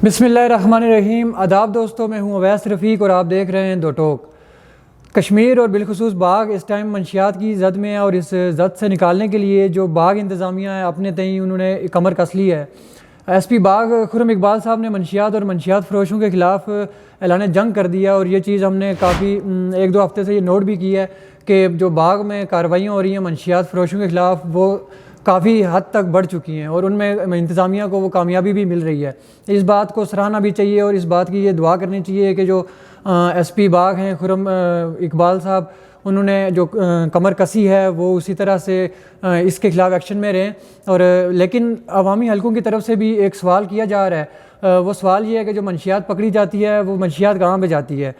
بسم اللہ الرحمن الرحیم۔ آداب دوستوں، میں ہوں اویس رفیق اور آپ دیکھ رہے ہیں دو ٹوک۔ کشمیر اور بالخصوص باغ اس ٹائم منشیات کی زد میں ہے اور اس زد سے نکالنے کے لیے جو باغ انتظامیہ ہے اپنے تئیں انہوں نے کمر کس لی ہے۔ ایس پی باغ خرم اقبال صاحب نے منشیات اور منشیات فروشوں کے خلاف اعلان جنگ کر دیا، اور یہ چیز ہم نے کافی ایک دو ہفتے سے یہ نوٹ بھی کی ہے کہ جو باغ میں کارروائیاں ہو رہی ہیں منشیات فروشوں کے خلاف وہ کافی حد تک بڑھ چکی ہیں، اور ان میں انتظامیہ کو وہ کامیابی بھی مل رہی ہے۔ اس بات کو سراہنا بھی چاہیے اور اس بات کی یہ دعا کرنی چاہیے کہ جو ایس پی باغ ہیں خرم اقبال صاحب، انہوں نے جو کمر کسی ہے وہ اسی طرح سے اس کے خلاف ایکشن میں رہیں۔ اور لیکن عوامی حلقوں کی طرف سے بھی ایک سوال کیا جا رہا ہے، وہ سوال یہ ہے کہ جو منشیات پکڑی جاتی ہے وہ منشیات کہاں پہ جاتی ہے؟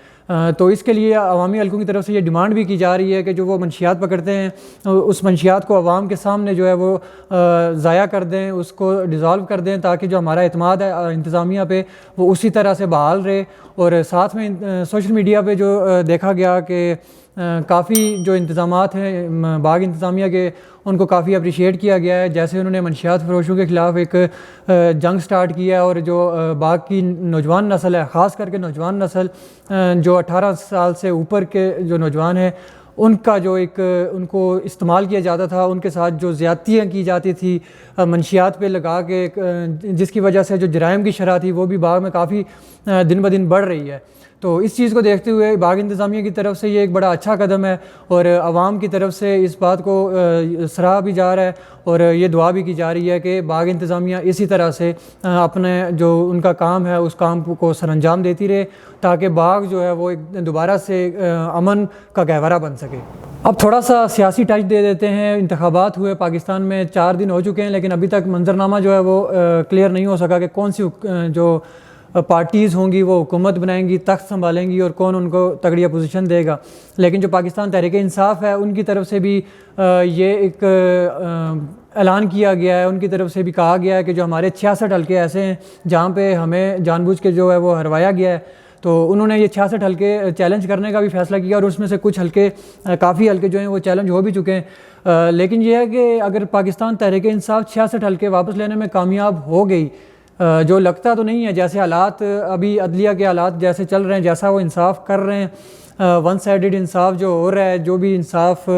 تو اس کے لیے عوامی حلقوں کی طرف سے یہ ڈیمانڈ بھی کی جا رہی ہے کہ جو وہ منشیات پکڑتے ہیں اس منشیات کو عوام کے سامنے جو ہے وہ ضائع کر دیں، اس کو ڈیزالو کر دیں، تاکہ جو ہمارا اعتماد ہے انتظامیہ پہ وہ اسی طرح سے بحال رہے۔ اور ساتھ میں سوشل میڈیا پہ جو دیکھا گیا کہ کافی جو انتظامات ہیں باغ انتظامیہ کے ان کو کافی اپریشیٹ کیا گیا ہے، جیسے انہوں نے منشیات فروشوں کے خلاف ایک جنگ سٹارٹ کیا ہے، اور جو باغ کی نوجوان نسل ہے، خاص کر کے نوجوان نسل جو 18 سال سے اوپر کے جو نوجوان ہیں، ان کا جو ایک ان کو استعمال کیا جاتا تھا، ان کے ساتھ جو زیادتیاں کی جاتی تھی منشیات پہ لگا کے، جس کی وجہ سے جو جرائم کی شرح تھی وہ بھی باغ میں کافی دن بدن بڑھ رہی ہے۔ تو اس چیز کو دیکھتے ہوئے باغ انتظامیہ کی طرف سے یہ ایک بڑا اچھا قدم ہے، اور عوام کی طرف سے اس بات کو سراہا بھی جا رہا ہے اور یہ دعا بھی کی جا رہی ہے کہ باغ انتظامیہ اسی طرح سے اپنے جو ان کا کام ہے اس کام کو سر انجام دیتی رہے، تاکہ باغ جو ہے وہ ایک دوبارہ سے امن کا گہوارہ بن سکے۔ اب تھوڑا سا سیاسی ٹچ دے دیتے ہیں۔ انتخابات ہوئے پاکستان میں 4 دن ہو چکے ہیں، لیکن ابھی تک منظرنامہ جو ہے وہ کلیئر نہیں ہو سکا کہ کون سی جو پارٹیز ہوں گی وہ حکومت بنائیں گی، تخت سنبھالیں گی، اور کون ان کو تگڑی اپوزیشن دے گا۔ لیکن جو پاکستان تحریک انصاف ہے ان کی طرف سے بھی یہ ایک اعلان کیا گیا ہے، ان کی طرف سے بھی کہا گیا ہے کہ جو ہمارے 66 حلقے ایسے ہیں جہاں پہ ہمیں جان بوجھ کے جو ہے وہ ہروایا گیا ہے، تو انہوں نے یہ 66 حلقے چیلنج کرنے کا بھی فیصلہ کیا، اور اس میں سے کچھ حلقے کافی حلقے جو ہیں وہ چیلنج ہو بھی چکے ہیں۔ لیکن یہ ہے کہ اگر پاکستان تحریک انصاف 66 حلقے واپس لینے میں کامیاب ہو گئی، جو لگتا تو نہیں ہے، جیسے حالات ابھی عدلیہ کے حالات جیسے چل رہے ہیں، جیسا وہ انصاف کر رہے ہیں، ون سائیڈڈ انصاف جو ہو رہا ہے، جو بھی انصاف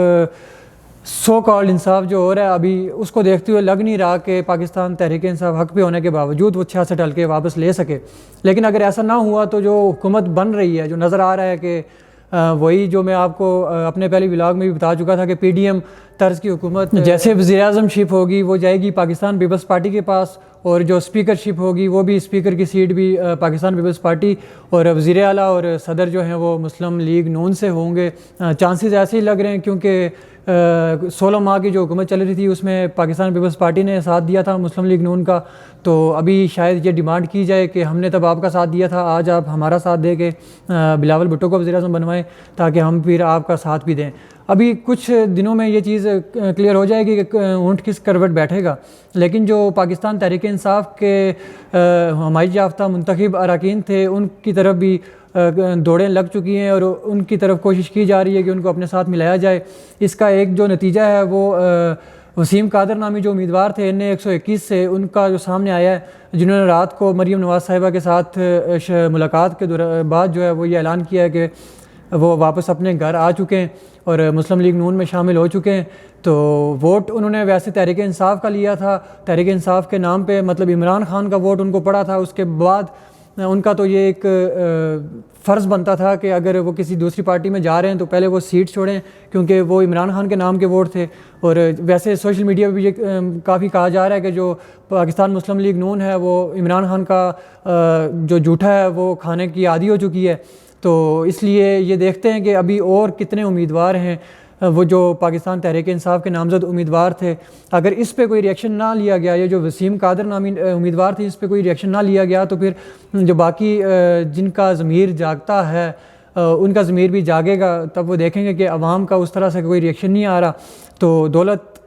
سو کالڈ انصاف جو ہو رہا ہے ابھی، اس کو دیکھتے ہوئے لگ نہیں رہا کہ پاکستان تحریک انصاف حق پہ ہونے کے باوجود وہ 66 حلقے واپس لے سکے۔ لیکن اگر ایسا نہ ہوا تو جو حکومت بن رہی ہے، جو نظر آ رہا ہے کہ وہی جو میں آپ کو اپنے پہلے ولاگ میں بھی بتا چکا تھا کہ پی ڈی ایم طرز کی حکومت، جیسے وزیر اعظم شپ ہوگی وہ جائے گی پاکستان پیپلز پارٹی کے پاس، اور جو اسپیکر شپ ہوگی وہ بھی اسپیکر کی سیٹ بھی پاکستان پیپلز پارٹی، اور وزیر اعلیٰ اور صدر جو ہیں وہ مسلم لیگ نون سے ہوں گے۔ چانسز ایسے ہی لگ رہے ہیں کیونکہ 16 ماہ کی جو حکومت چل رہی تھی اس میں پاکستان پیپلز پارٹی نے ساتھ دیا تھا مسلم لیگ نون کا، تو ابھی شاید یہ ڈیمانڈ کی جائے کہ ہم نے تب آپ کا ساتھ دیا تھا، آج آپ ہمارا ساتھ دے کے بلاول بھٹو کو وزیر اعظم بنوائیں تاکہ ہم پھر آپ کا ساتھ بھی دیں۔ ابھی کچھ دنوں میں یہ چیز کلیئر ہو جائے گی کہ اونٹ کس کروٹ بیٹھے گا، لیکن جو پاکستان تحریک انصاف کے حمایت یافتہ منتخب اراکین تھے ان کی طرف بھی دوڑیں لگ چکی ہیں، اور ان کی طرف کوشش کی جا رہی ہے کہ ان کو اپنے ساتھ ملایا جائے۔ اس کا ایک جو نتیجہ ہے وہ وسیم قادر نامی جو امیدوار تھے NA 121 سے، ان کا جو سامنے آیا ہے، جنہوں نے رات کو مریم نواز صاحبہ کے ساتھ ملاقات کے بعد جو ہے وہ یہ اعلان کیا ہے کہ وہ واپس اپنے گھر آ چکے ہیں اور مسلم لیگ نون میں شامل ہو چکے ہیں۔ تو ووٹ انہوں نے ویسے تحریک انصاف کا لیا تھا، تحریک انصاف کے نام پہ، مطلب عمران خان کا ووٹ ان کو پڑا تھا، اس کے بعد ان کا تو یہ ایک فرض بنتا تھا کہ اگر وہ کسی دوسری پارٹی میں جا رہے ہیں تو پہلے وہ سیٹ چھوڑیں، کیونکہ وہ عمران خان کے نام کے ووٹ تھے۔ اور ویسے سوشل میڈیا پہ بھی یہ کافی کہا جا رہا ہے کہ جو پاکستان مسلم لیگ نون ہے وہ عمران خان کا جو جھوٹا ہے وہ کھانے کی عادی ہو چکی ہے۔ تو اس لیے یہ دیکھتے ہیں کہ ابھی اور کتنے امیدوار ہیں وہ جو پاکستان تحریک انصاف کے نامزد امیدوار تھے، اگر اس پہ کوئی ریئیکشن نہ لیا گیا، یہ جو وسیم قادر نامی امیدوار تھے اس پہ کوئی ریئیکشن نہ لیا گیا، تو پھر جو باقی جن کا ضمیر جاگتا ہے ان کا ضمیر بھی جاگے گا، تب وہ دیکھیں گے کہ عوام کا اس طرح سے کوئی ریئیکشن نہیں آ رہا۔ تو دولت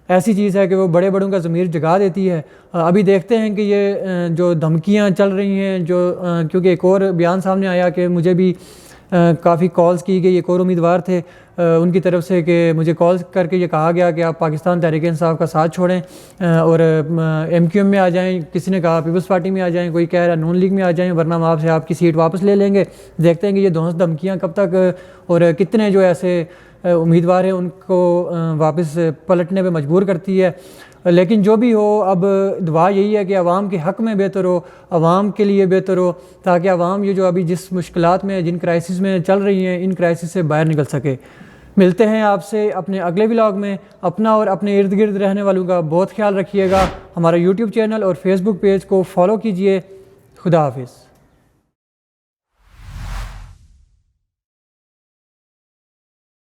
ایسی چیز ہے کہ وہ بڑے بڑوں کا ضمیر جگا دیتی ہے۔ ابھی دیکھتے ہیں کہ یہ جو دھمکیاں چل رہی ہیں، جو کیونکہ ایک اور بیان سامنے آیا کہ مجھے بھی کافی کالز کی گئی، ایک اور امیدوار تھے ان کی طرف سے کہ مجھے کال کر کے یہ کہا گیا کہ آپ پاکستان تحریک انصاف کا ساتھ چھوڑیں اور ایم کیو ایم میں آ جائیں، کسی نے کہا پیپلز پارٹی میں آ جائیں، کوئی کہہ رہا نون لیگ میں آ جائیں ورنہ ہم آپ سے آپ کی سیٹ واپس لے لیں گے۔ دیکھتے ہیں کہ یہ دھونس دھمکیاں کب تک اور کتنے جو ایسے امیدوار ہیں ان کو واپس پلٹنے پہ مجبور کرتی ہے۔ لیکن جو بھی ہو، اب دعا یہی ہے کہ عوام کے حق میں بہتر ہو، عوام کے لیے بہتر ہو، تاکہ عوام یہ جو ابھی جس مشکلات میں جن کرائسس میں چل رہی ہیں ان کرائسس سے باہر نکل سکے۔ ملتے ہیں آپ سے اپنے اگلے ولاگ میں۔ اپنا اور اپنے ارد گرد رہنے والوں کا بہت خیال رکھیے گا۔ ہمارا یوٹیوب چینل اور فیس بک پیج کو فالو کیجئے۔ خدا حافظ۔